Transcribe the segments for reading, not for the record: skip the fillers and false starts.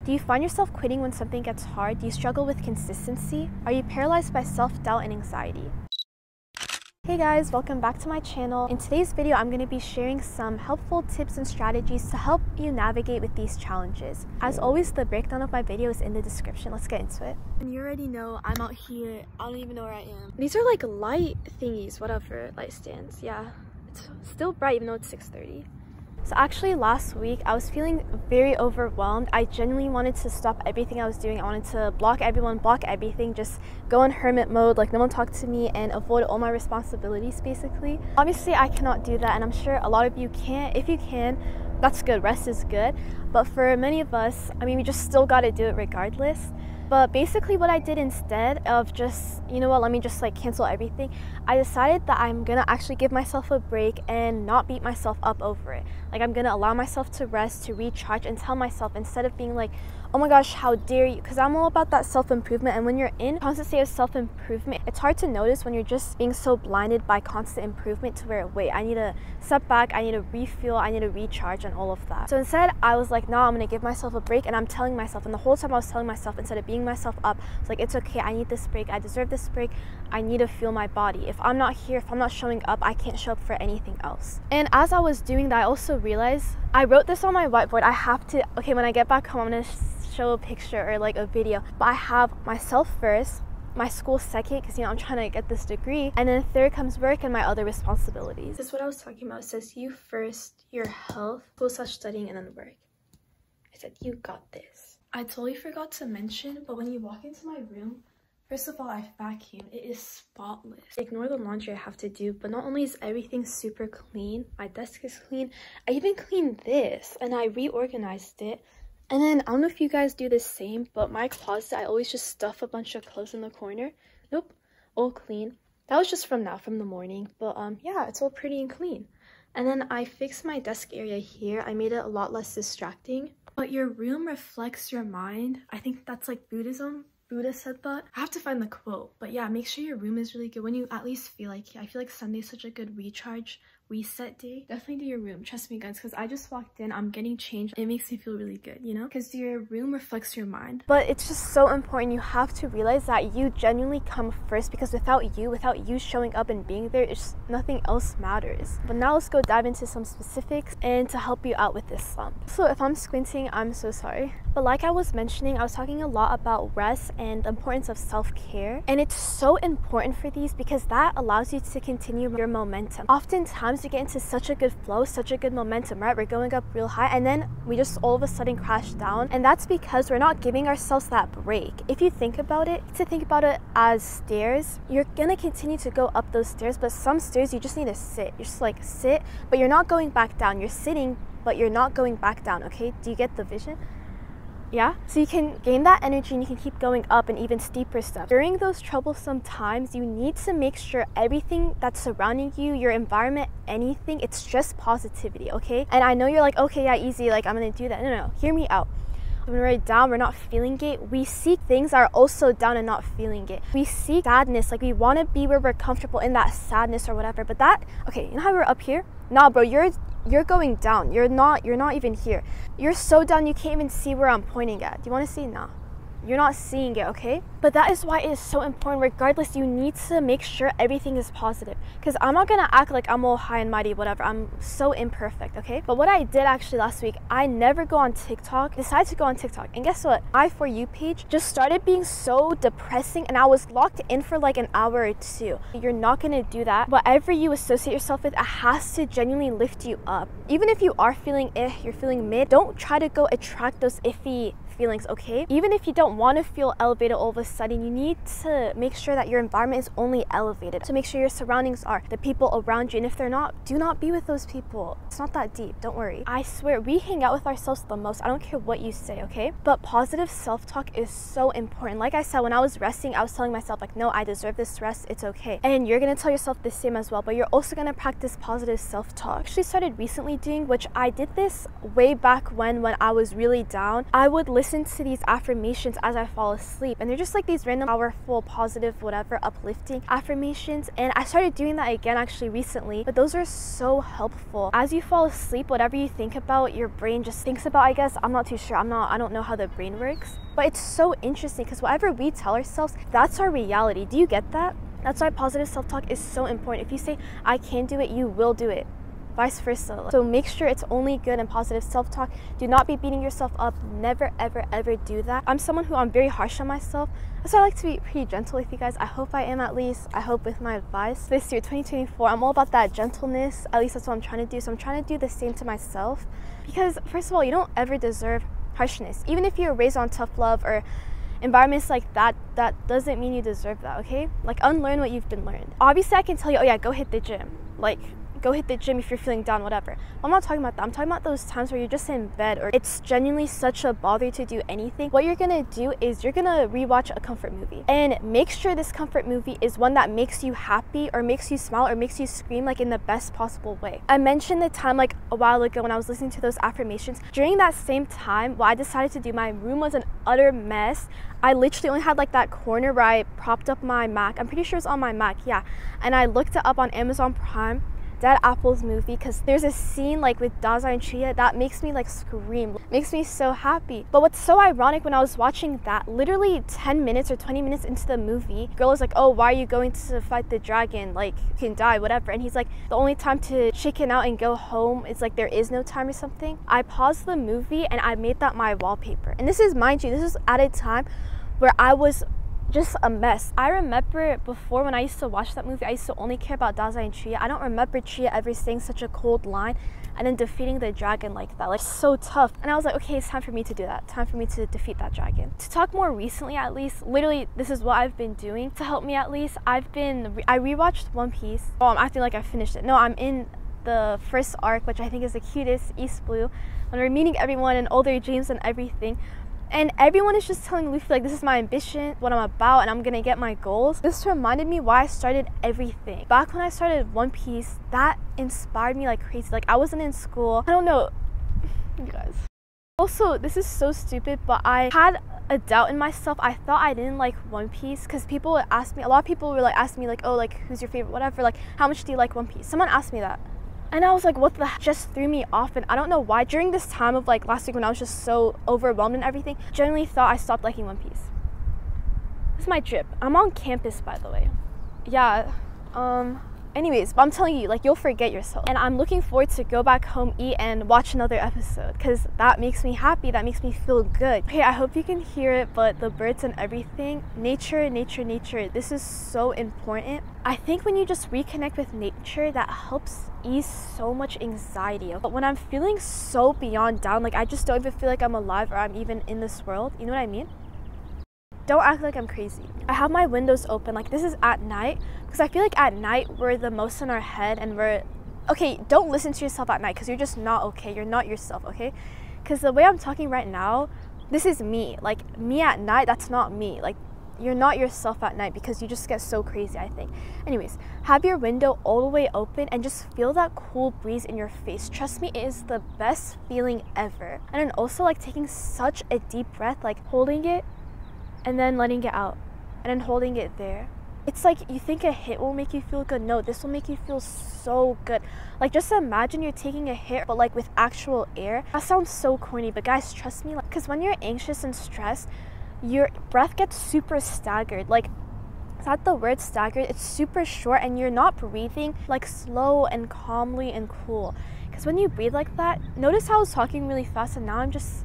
Do you find yourself quitting when something gets hard? Do you struggle with consistency? Are you paralyzed by self-doubt and anxiety? Hey guys, welcome back to my channel. In today's video, I'm going to be sharing some helpful tips and strategies to help you navigate with these challenges. As always, the breakdown of my video is in the description. Let's get into it. And you already know I'm out here. I don't even know where I am. These are like light thingies, whatever, light stands. Yeah, it's still bright even though it's 6:30. So actually last week, I was feeling very overwhelmed. I genuinely wanted to stop everything I was doing. I wanted to block everyone, block everything, just go in hermit mode, like no one talk to me and avoid all my responsibilities basically. Obviously, I cannot do that and I'm sure a lot of you can't. If you can, that's good, rest is good. But for many of us, I mean, we just still gotta do it regardless. But basically what I did instead of just, you know what, let me just like cancel everything, I decided that I'm gonna actually give myself a break and not beat myself up over it. Like I'm gonna allow myself to rest, to recharge, and tell myself, instead of being like, oh my gosh, how dare you, because I'm all about that self-improvement. And when you're in a constant state of self-improvement, it's hard to notice when you're just being so blinded by constant improvement to where, wait, I need to step back, I need to refuel, I need to recharge, and all of that. So instead I was like, no, I'm gonna give myself a break. And I'm telling myself, and the whole time I was telling myself, instead of beating myself up, it's like, it's okay, I need this break, I deserve this break, I need to feel my body. If I'm not here, if I'm not showing up, I can't show up for anything else. And as I was doing that, I also realized, I wrote this on my whiteboard, I have to, okay, when I get back home, I'm gonna show a picture or like a video, but I have myself first, my school second, because you know I'm trying to get this degree, and then third comes work and my other responsibilities. This is what I was talking about. It says you first, your health, school/studying, and then work. I said you got this. I totally forgot to mention, but when you walk into my room, first of all, I vacuum. It is spotless. Ignore the laundry I have to do, but not only is everything super clean, my desk is clean, I even cleaned this and I reorganized it. And then, I don't know if you guys do the same, but my closet, I always just stuff a bunch of clothes in the corner. Nope, all clean. That was just from the morning. But yeah, it's all pretty and clean. And then I fixed my desk area here. I made it a lot less distracting. But your room reflects your mind. I think that's like Buddhism. Buddha said that. I have to find the quote. But yeah, make sure your room is really good when you at least feel like it. I feel like Sunday's such a good recharge, reset day. Definitely do your room, trust me guys, because I just walked in, I'm getting changed. It makes me feel really good, you know, because your room reflects your mind. But it's just so important. You have to realize that you genuinely come first, because without you showing up and being there, it's just, nothing else matters. But now let's go dive into some specifics and to help you out with this slump. So if I'm squinting, I'm so sorry. But like I was mentioning, I was talking a lot about rest and the importance of self-care, and it's so important for these because that allows you to continue your momentum. Oftentimes we get into such a good flow, such a good momentum, right? We're going up real high and then we just all of a sudden crash down, and that's because we're not giving ourselves that break. If you think about it, as stairs, you're gonna continue to go up those stairs, but some stairs you just need to sit. You're just like sit, but you're not going back down. You're sitting, but you're not going back down, okay? Do you get the vision? Yeah, so you can gain that energy and you can keep going up and even steeper steps. During those troublesome times, you need to make sure everything that's surrounding you, your environment, anything, it's just positivity, okay? And I know you're like, okay, yeah, easy, like I'm gonna do that. No, hear me out. When we're down, we're not feeling it, we seek things that are also down and not feeling it. We seek sadness, like we want to be where we're comfortable in that sadness or whatever. But that, okay, you know how we're up here? Nah, bro, you're going down. You're not even here. You're so down you can't even see where I'm pointing at. Do you want to see? Nah. You're not seeing it, okay? But that is why it is so important. Regardless, you need to make sure everything is positive, because I'm not gonna act like I'm all high and mighty, whatever. I'm so imperfect, okay? But what I did actually last week, I never go on TikTok, decided to go on TikTok, and guess what? My For You page just started being so depressing, and I was locked in for like an hour or two. You're not gonna do that. Whatever you associate yourself with, it has to genuinely lift you up. Even if you are feeling you're feeling mid, don't try to go attract those iffy feelings, okay? Even if you don't want to feel elevated all of a sudden, you need to make sure that your environment is only elevated. So make sure your surroundings are, the people around you, and if they're not, do not be with those people. It's not that deep, don't worry. I swear, we hang out with ourselves the most. I don't care what you say, okay? But positive self-talk is so important. Like I said, when I was resting, I was telling myself like, no, I deserve this rest, it's okay. And you're gonna tell yourself the same as well, but you're also gonna practice positive self-talk. I actually started recently doing, which I did this way back when I was really down. I would listen to these affirmations as I fall asleep, and they're just like these random powerful, positive, whatever, uplifting affirmations. And I started doing that again actually recently, but those are so helpful. As you fall asleep, whatever you think about, your brain just thinks about, I guess. I'm not too sure. I don't know how the brain works, but it's so interesting because whatever we tell ourselves, that's our reality. Do you get that? That's why positive self-talk is so important. If you say, I can do it, you will do it. Vice versa. So make sure it's only good and positive self-talk. Do not be beating yourself up. Never, ever, ever do that. I'm someone who I'm very harsh on myself. So I like to be pretty gentle with you guys. I hope I am, at least. I hope with my advice. This year, 2024, I'm all about that gentleness. At least that's what I'm trying to do. So I'm trying to do the same to myself. Because first of all, you don't ever deserve harshness. Even if you're raised on tough love or environments like that, that doesn't mean you deserve that, okay? Like, unlearn what you've been learned. Obviously, I can tell you, oh yeah, go hit the gym. Like, go hit the gym if you're feeling down, whatever. I'm not talking about that. I'm talking about those times where you're just in bed or it's genuinely such a bother to do anything. What you're gonna do is you're gonna rewatch a comfort movie, and make sure this comfort movie is one that makes you happy or makes you smile or makes you scream, like in the best possible way. I mentioned the time like a while ago when I was listening to those affirmations. During that same time, what I decided to do, my room was an utter mess. I literally only had like that corner where I propped up my Mac. I'm pretty sure it's on my Mac, yeah. And I looked it up on Amazon Prime, Dead Apple's movie, because there's a scene like with Daza and Chia that makes me like scream, makes me so happy. But what's so ironic, when I was watching that, literally 10 minutes or 20 minutes into the movie, girl is like, oh, why are you going to fight the dragon? Like, you can die, whatever. And he's like, the only time to chicken out and go home is like there is no time or something. I paused the movie and I made that my wallpaper. And this is, mind you, this is at a time where I was just a mess. I remember before, when I used to watch that movie, I used to only care about Daza and Chia. I don't remember Chia ever saying such a cold line and then defeating the dragon like that. Like, so tough. And I was like, okay, it's time for me to do that. Time for me to defeat that dragon. To talk more recently, at least, literally, this is what I've been doing to help me at least. I rewatched One Piece. Oh, I'm acting like I finished it. No, I'm in the first arc, which I think is the cutest, East Blue, when we're meeting everyone and all their dreams and everything. And everyone is just telling Luffy, like, this is my ambition, what I'm about, and I'm gonna get my goals. This reminded me why I started everything. Back when I started One Piece, that inspired me like crazy. Like, I wasn't in school. I don't know, you guys. Also, this is so stupid, but I had a doubt in myself. I thought I didn't like One Piece because people would ask me, a lot of people were like asking me like, oh, like, who's your favorite, whatever, like, how much do you like One Piece? Someone asked me that. And I was like, what the heck? Just threw me off. And I don't know why. During this time of like last week when I was just so overwhelmed and everything, genuinely thought I stopped liking One Piece. This is my drip. I'm on campus, by the way. Yeah, anyways, but I'm telling you, like, you'll forget yourself. And I'm looking forward to go back home, eat, and watch another episode, because that makes me happy. That makes me feel good. Okay, I hope you can hear it, but the birds and everything, nature, nature, nature, this is so important. I think when you just reconnect with nature, that helps ease so much anxiety. But when I'm feeling so beyond down, like, I just don't even feel like I'm alive or I'm even in this world, you know what I mean? Don't act like I'm crazy. I have my windows open, like, this is at night, because I feel like at night we're the most in our head, and okay, don't listen to yourself at night, because you're just not okay. You're not yourself, okay? Because the way I'm talking right now, this is me. Like, me at night, that's not me. Like, you're not yourself at night because you just get so crazy, I think. Anyways, have your window all the way open and just feel that cool breeze in your face. Trust me, it is the best feeling ever. And then also, like, taking such a deep breath, like holding it and then letting it out and then holding it there. It's like you think a hit will make you feel good. No, this will make you feel so good. Like, just imagine you're taking a hit, but like with actual air. That sounds so corny, but guys, trust me, like, because when you're anxious and stressed, your breath gets super staggered. Like, is that the word, staggered? It's super short and you're not breathing like slow and calmly and cool. Because when you breathe like that, notice how I was talking really fast and now I'm just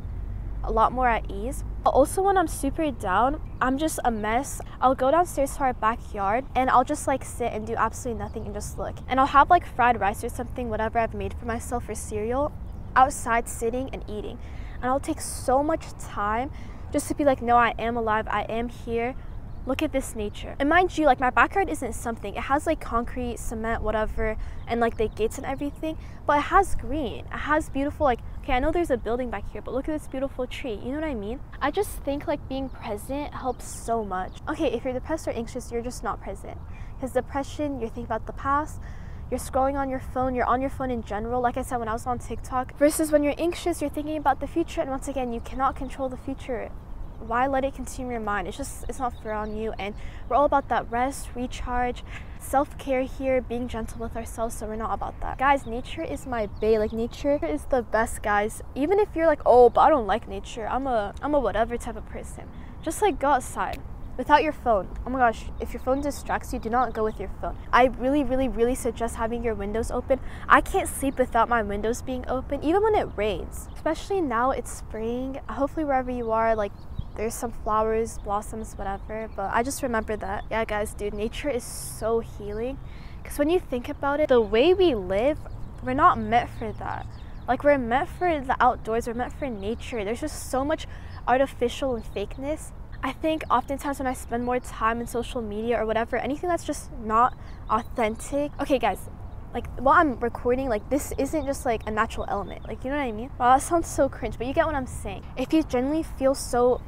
a lot more at ease. Also, when I'm super down, I'm just a mess. I'll go downstairs to our backyard and I'll just like sit and do absolutely nothing and just look. And I'll have like fried rice or something, whatever I've made for myself, or cereal, outside sitting and eating. And I'll take so much time just to be like, no, I am alive, I am here. Look at this nature. And mind you, like, my backyard isn't something. It has like concrete, cement, whatever, and like the gates and everything, but it has green. It has beautiful, like, okay, I know there's a building back here, but look at this beautiful tree. You know what I mean? I just think like being present helps so much. Okay, if you're depressed or anxious, you're just not present. Because depression, you're thinking about the past, you're scrolling on your phone, you're on your phone in general, like I said when I was on TikTok. Versus when you're anxious, you're thinking about the future, and once again, you cannot control the future. why let it consume your mind? It's not fair on you. And we're all about that rest, recharge, self-care here, being gentle with ourselves, so we're not about that. Guys, nature is my bae. Like, nature is the best, guys. Even if you're like, oh, but I don't like nature, I'm a whatever type of person, just like go outside without your phone. Oh my gosh, if your phone distracts you, do not go with your phone. I really suggest having your windows open. I can't sleep without my windows being open, even when it rains. Especially now, it's spring. Hopefully wherever you are, like, there's some flowers, blossoms, whatever. But I just remember that. Yeah, guys, dude, nature is so healing. Because when you think about it, the way we live, we're not meant for that. Like, we're meant for the outdoors, we're meant for nature. There's just so much artificial and fakeness. I think oftentimes when I spend more time in social media or whatever, anything that's just not authentic. Okay, guys, like, while I'm recording, like, this isn't just like a natural element. Like, you know what I mean? Wow, that sounds so cringe, but you get what I'm saying. If you genuinely feel so,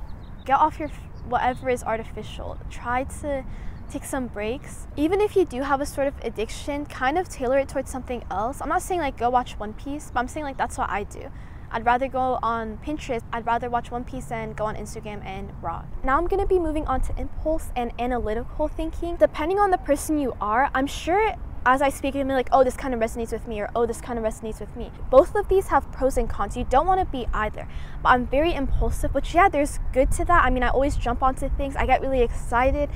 get off your whatever is artificial. Try to take some breaks. Even if you do have a sort of addiction, kind of tailor it towards something else. I'm not saying like go watch One Piece, but I'm saying like that's what I do. I'd rather go on Pinterest, I'd rather watch One Piece than go on Instagram and rock. Now I'm gonna be moving on to impulse and analytical thinking. Depending on the person you are, I'm sure as I speak, you're gonna be like, oh, this kind of resonates with me, or oh, this kind of resonates with me. Both of these have pros and cons. You don't want to be either. But I'm very impulsive, which, yeah, there's good to that. I mean, I always jump onto things. I get really excited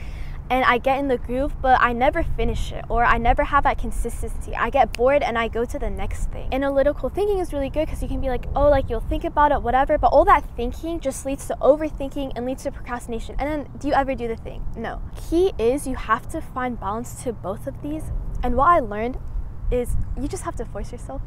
and I get in the groove, but I never finish it, or I never have that consistency. I get bored and I go to the next thing. Analytical thinking is really good because you can be like, oh, like, you'll think about it, whatever, but all that thinking just leads to overthinking and leads to procrastination. And then do you ever do the thing? No. Key is you have to find balance to both of these. And what I learned is you just have to force yourself.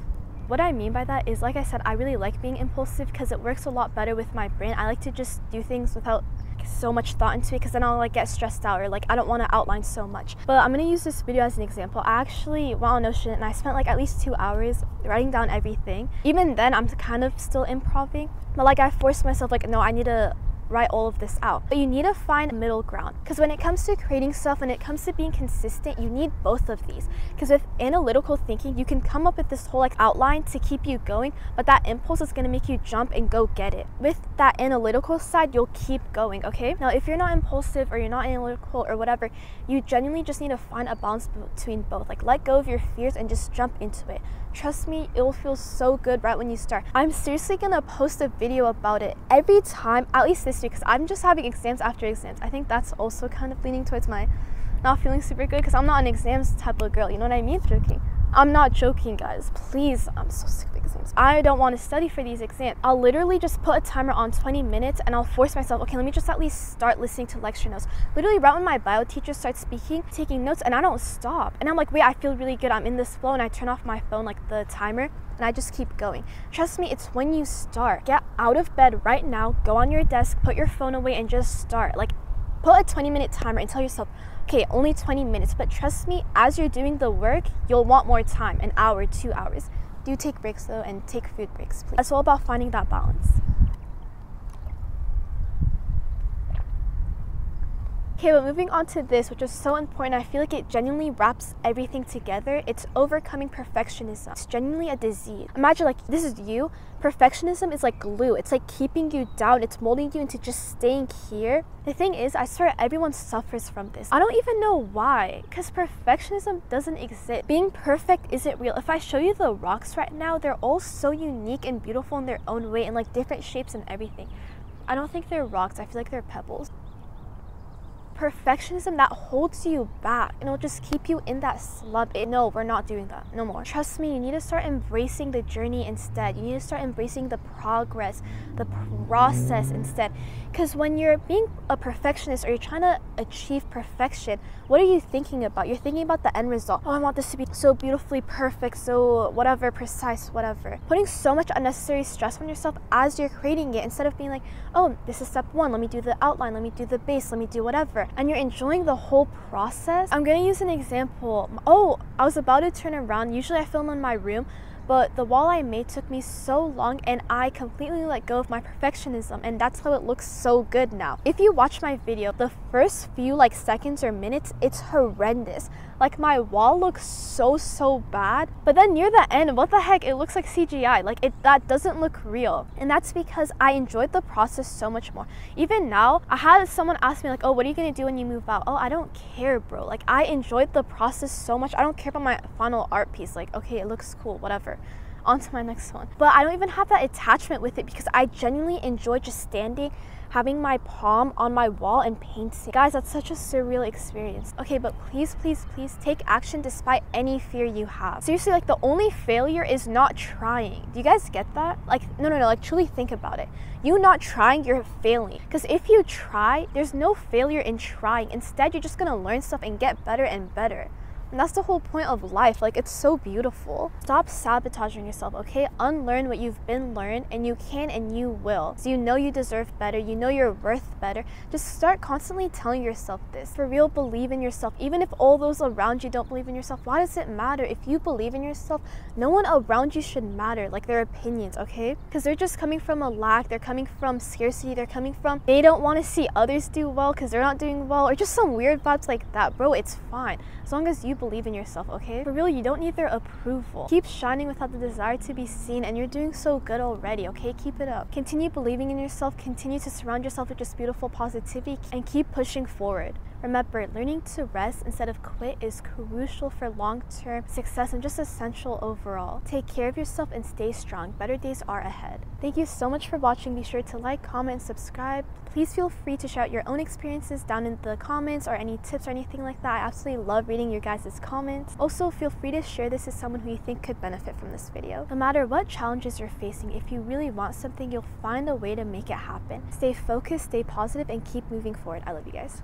What I mean by that is, like I said, I really like being impulsive because it works a lot better with my brain. I like to just do things without so much thought into it, because then I'll like get stressed out, or like I don't want to outline so much. But I'm gonna use this video as an example. I actually went on Notion and I spent like at least 2 hours writing down everything. Even then, I'm kind of still improving, but like I forced myself, like, no, I need to write all of this out. But you need to find a middle ground, because when it comes to creating stuff, when it comes to being consistent, you need both of these. Because with analytical thinking, you can come up with this whole like outline to keep you going, but that impulse is going to make you jump and go get it. With that analytical side, you'll keep going. Okay, now if you're not impulsive or you're not analytical or whatever, you genuinely just need to find a balance between both. Like, let go of your fears and just jump into it. Trust me, it will feel so good right when you start. I'm seriously gonna post a video about it every time, at least this week, because I'm just having exams after exams. I think that's also kind of leaning towards my not feeling super good, because I'm not an exams type of girl, you know what I mean? Joking. I'm not joking, guys. Please, I'm so sick of exams. I don't want to study for these exams. I'll literally just put a timer on 20 minutes and I'll force myself, okay, let me just at least start listening to lecture notes. Literally right when my bio teacher starts speaking, taking notes, and I don't stop. And I'm like, wait, I feel really good. I'm in this flow, and I turn off my phone, like the timer, and I just keep going. Trust me, it's when you start. Get out of bed right now, go on your desk, put your phone away, and just start. Like, put a 20-minute timer and tell yourself, okay, only 20 minutes, but trust me, as you're doing the work, you'll want more time, an hour, 2 hours. Do take breaks though, and take food breaks, please. It's all about finding that balance. Okay, but moving on to this, which is so important, I feel like it genuinely wraps everything together. It's overcoming perfectionism. It's genuinely a disease. Imagine, like, this is you. Perfectionism is like glue. It's like keeping you down. It's molding you into just staying here. The thing is, I swear everyone suffers from this. I don't even know why, because perfectionism doesn't exist. Being perfect isn't real. If I show you the rocks right now, they're all so unique and beautiful in their own way, and like different shapes and everything. I don't think they're rocks. I feel like they're pebbles. Perfectionism, that holds you back, and it'll just keep you in that slump. No, we're not doing that. No more. Trust me, you need to start embracing the journey instead. You need to start embracing the progress, the process instead. Because when you're being a perfectionist, or you're trying to achieve perfection, what are you thinking about? You're thinking about the end result. Oh, I want this to be so beautifully perfect, so whatever, precise, whatever. Putting so much unnecessary stress on yourself as you're creating it, instead of being like, oh, this is step one, let me do the outline, let me do the base, let me do whatever. And you're enjoying the whole process. I'm gonna use an example. Oh, I was about to turn around. Usually I film in my room, but the wall I made took me so long, and I completely let go of my perfectionism, and that's how it looks so good now. If you watch my video, the first few like seconds or minutes, it's horrendous. Like my wall looks so bad, but then near the end, what the heck, it looks like CGI. Like that doesn't look real. And that's because I enjoyed the process so much more. Even now, I had someone ask me like, oh, what are you gonna do when you move out? Oh, I don't care, bro. Like I enjoyed the process so much. I don't care about my final art piece. Like, okay, it looks cool, whatever. On to my next one. But I don't even have that attachment with it because I genuinely enjoy just standing, having my palm on my wall and painting. Guys, that's such a surreal experience. Okay, but please take action despite any fear you have. Seriously, like the only failure is not trying. Do you guys get that? Like, no, like truly think about it. You not trying, you're failing. Because if you try, there's no failure in trying. Instead, you're just gonna learn stuff and get better and better. And that's the whole point of life. Like, it's so beautiful. Stop sabotaging yourself, okay? Unlearn what you've been learned, and you can and you will. So you know you deserve better. You know you're worth better. Just start constantly telling yourself this. For real, believe in yourself. Even if all those around you don't believe in yourself, why does it matter? If you believe in yourself, no one around you should matter, like their opinions, okay? Because they're just coming from a lack. They're coming from scarcity. They're coming from they don't want to see others do well because they're not doing well, or just some weird vibes like that. Bro, it's fine. As long as you believe in yourself, okay? For real, you don't need their approval. Keep shining without the desire to be seen, and you're doing so good already, okay? Keep it up. Continue believing in yourself, continue to surround yourself with just beautiful positivity, and keep pushing forward. Remember, learning to rest instead of quit is crucial for long-term success and just essential overall. Take care of yourself and stay strong. Better days are ahead. Thank you so much for watching. Be sure to like, comment, and subscribe. Please feel free to share out your own experiences down in the comments or any tips or anything like that. I absolutely love reading your guys' comments. Also, feel free to share this with someone who you think could benefit from this video. No matter what challenges you're facing, if you really want something, you'll find a way to make it happen. Stay focused, stay positive, and keep moving forward. I love you guys.